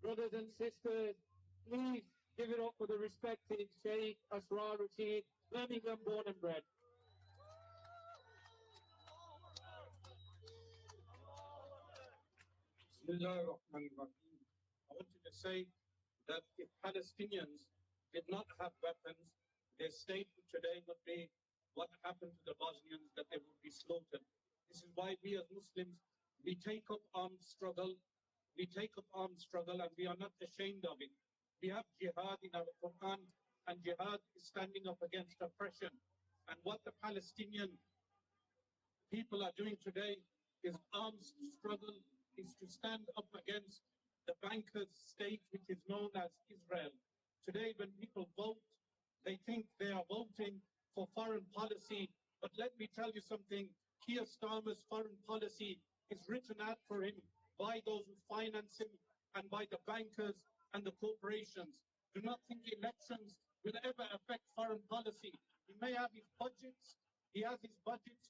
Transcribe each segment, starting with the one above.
Brothers and sisters, please give it up for the respected Shaykh Asrar Rashid, Birmingham born and bred. I wanted to say that if Palestinians did not have weapons, their state today would be what happened to the Bosnians, that they would be slaughtered. This is why we as Muslims, we take up armed struggle. We take up armed struggle and we are not ashamed of it. We have jihad in our Quran, and jihad is standing up against oppression. And what the Palestinian people are doing today is armed struggle, is to stand up against the bankers' state, which is known as Israel. Today, when people vote, they think they are voting for foreign policy. But let me tell you something, Keir Starmer's foreign policy is written out for him by those who finance him and by the bankers and the corporations. Do not think elections will ever affect foreign policy. He may have his budgets, he has his budgets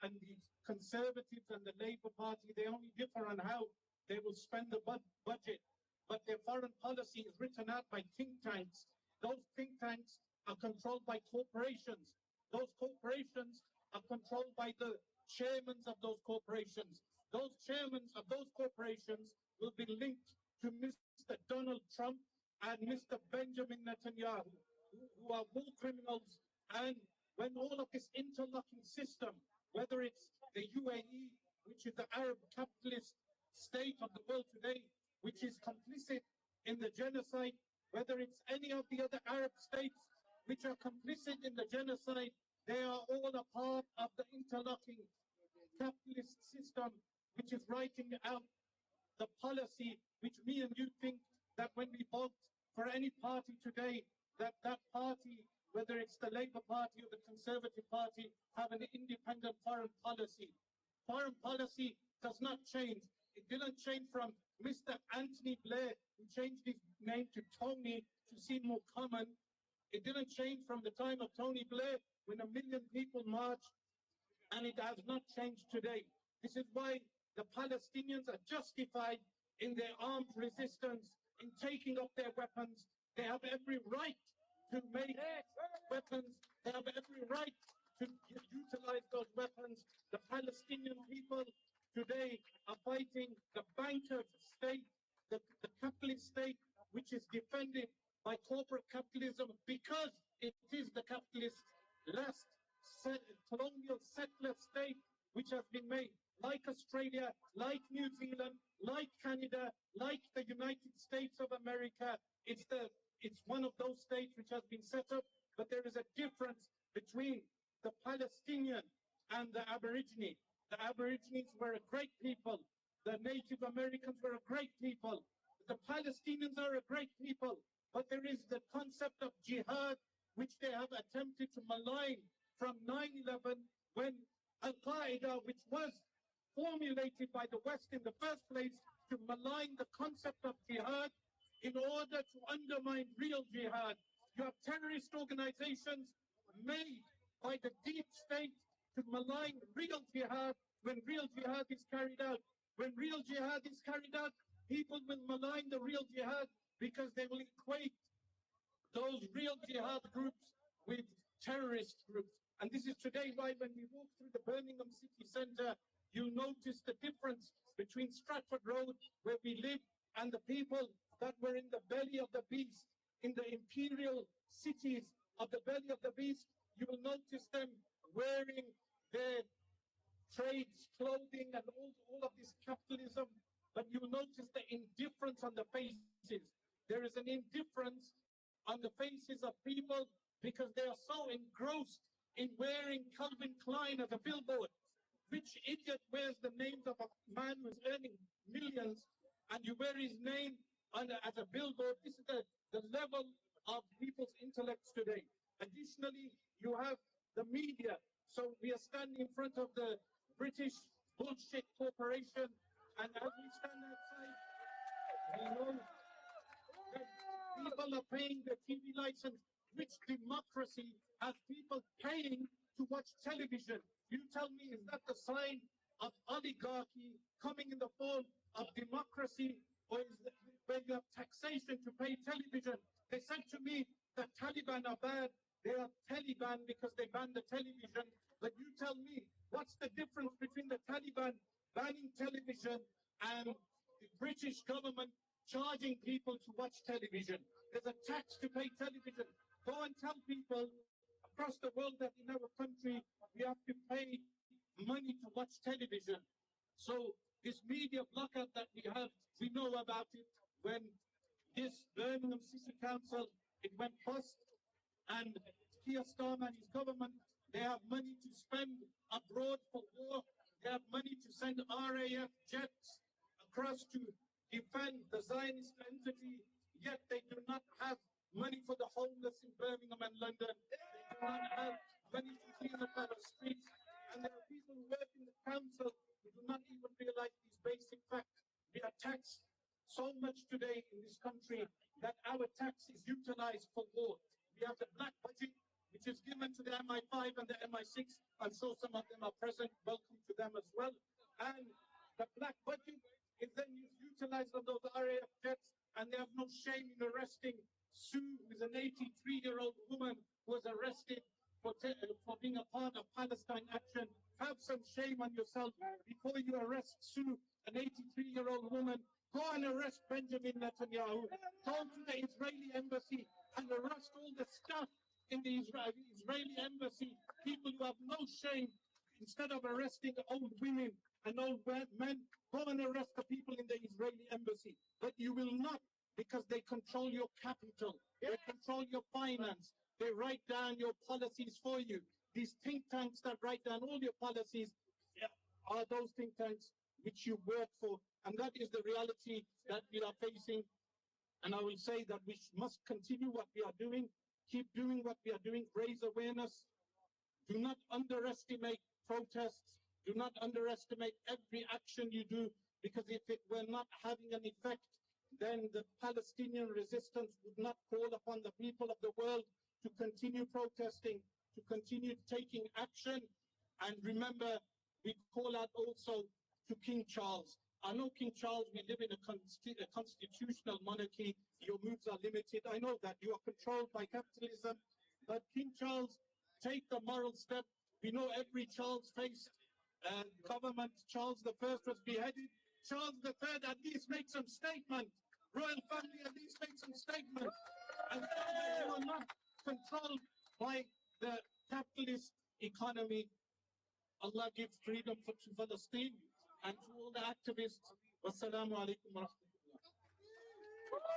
and the Conservatives and the Labour Party, they only differ on how they will spend the budget. But their foreign policy is written out by think tanks. Those think tanks are controlled by corporations. Those corporations are controlled by the chairmen of those corporations. Those chairmen of those corporations will be linked to Mr. Donald Trump and Mr. Benjamin Netanyahu, who are war criminals. And when all of this interlocking system, whether it's the UAE, which is the Arab capitalist state of the world today, which is complicit in the genocide, whether it's any of the other Arab states which are complicit in the genocide, they are all a part of the interlocking capitalist system which is writing out the policy which me and you think that when we vote for any party today, that party, whether it's the Labour Party or the Conservative Party, have an independent foreign policy. Foreign policy does not change. It didn't change from Mr. Anthony Blair, who changed his name to Tony to seem more common. It didn't change from the time of Tony Blair when 1 million people marched, and it has not changed today. This is why the Palestinians are justified in their armed resistance, in taking up their weapons. They have every right to make weapons. They have every right to utilize those weapons. The Palestinian people today are fighting the bankers' state, the capitalist state, which is defended by corporate capitalism because it is the capitalist last colonial settler state which has been made, like Australia, like New Zealand, like Canada, like the United States of America. It's one of those states which has been set up, but there is a difference between the Palestinian and the Aborigine. The Aborigines were a great people. The Native Americans were a great people. The Palestinians are a great people. But there is the concept of jihad, which they have attempted to malign from 9/11, when Al-Qaeda, which was formulated by the West in the first place to malign the concept of jihad in order to undermine real jihad. You have terrorist organizations made by the deep state to malign real jihad when real jihad is carried out. When real jihad is carried out, people will malign the real jihad because they will equate those real jihad groups with terrorist groups. And this is today why when we walk through the Birmingham city centre, you'll notice the difference between Stratford Road, where we live, and the people that were in the belly of the beast, in the imperial cities of the belly of the beast. You will notice them wearing their trades, clothing, and all of this capitalism, but you will notice the indifference on the faces. There is an indifference on the faces of people because they are so engrossed in wearing Calvin Klein as a billboard. Which idiot wears the names of a man who's earning millions and you wear his name as a billboard? This is the level of people's intellects today. Additionally, you have the media. So we are standing in front of the British bullshit corporation, and as we stand outside, we know that people are paying the TV license. Which democracy has people paying to watch television? You tell me, is that the sign of oligarchy coming in the form of democracy, or is where you have taxation to pay television. They said to me that Taliban are bad. They are Taliban because they ban the television. But you tell me, what's the difference between the Taliban banning television and the British government charging people to watch television? There's a tax to pay television. Go and tell people across the world that in our country we have to pay money to watch television. So this media blackout that we have, we know about it when this Birmingham City Council, it went bust, and Keir Starmer and his government, they have money to spend abroad for war. They have money to send RAF jets across to defend the Zionist entity, yet they do not have money for the homeless in Birmingham and London. They do not have money to clean up our streets. And there are people who work in the council who do not even realize these basic facts. We are taxed so much today in this country that our tax is utilized for war. We have the black budget, which is given to the MI5 and the MI6. I'm sure some of them are present. Welcome to them as well. And the black budget is then utilized on those RAF jets, and they have no shame in arresting Sue, who is an 83-year-old woman who was arrested for being a part of Palestine Action. Have some shame on yourself before you arrest Sue, an 83-year-old woman. Go and arrest Benjamin Netanyahu. Go to the Israeli embassy and arrest all the staff in the Israeli embassy, people who have no shame. Instead of arresting old women and old men, go and arrest the people in the Israeli embassy. But you will not, because they control your capital, they control your finance, they write down your policies for you. These think tanks that write down all your policies are those think tanks which you work for. And that is the reality that we are facing. And I will say that we must continue what we are doing, keep doing what we are doing, raise awareness. Do not underestimate protests. Do not underestimate every action you do, because if it were not having an effect, then the Palestinian resistance would not call upon the people of the world to continue protesting, to continue taking action. And remember, we call out also to King Charles. I know, King Charles, we live in a constitutional monarchy. Your moves are limited. I know that you are controlled by capitalism. But King Charles, take the moral step. We know every Charles faced government. Charles I was beheaded. Charles III at least make some statement. Royal family at least make some statement. And you are not controlled by the capitalist economy. Allah gives freedom to Palestine and to all the activists. Wassalamu alaikum wa rahmatullahi.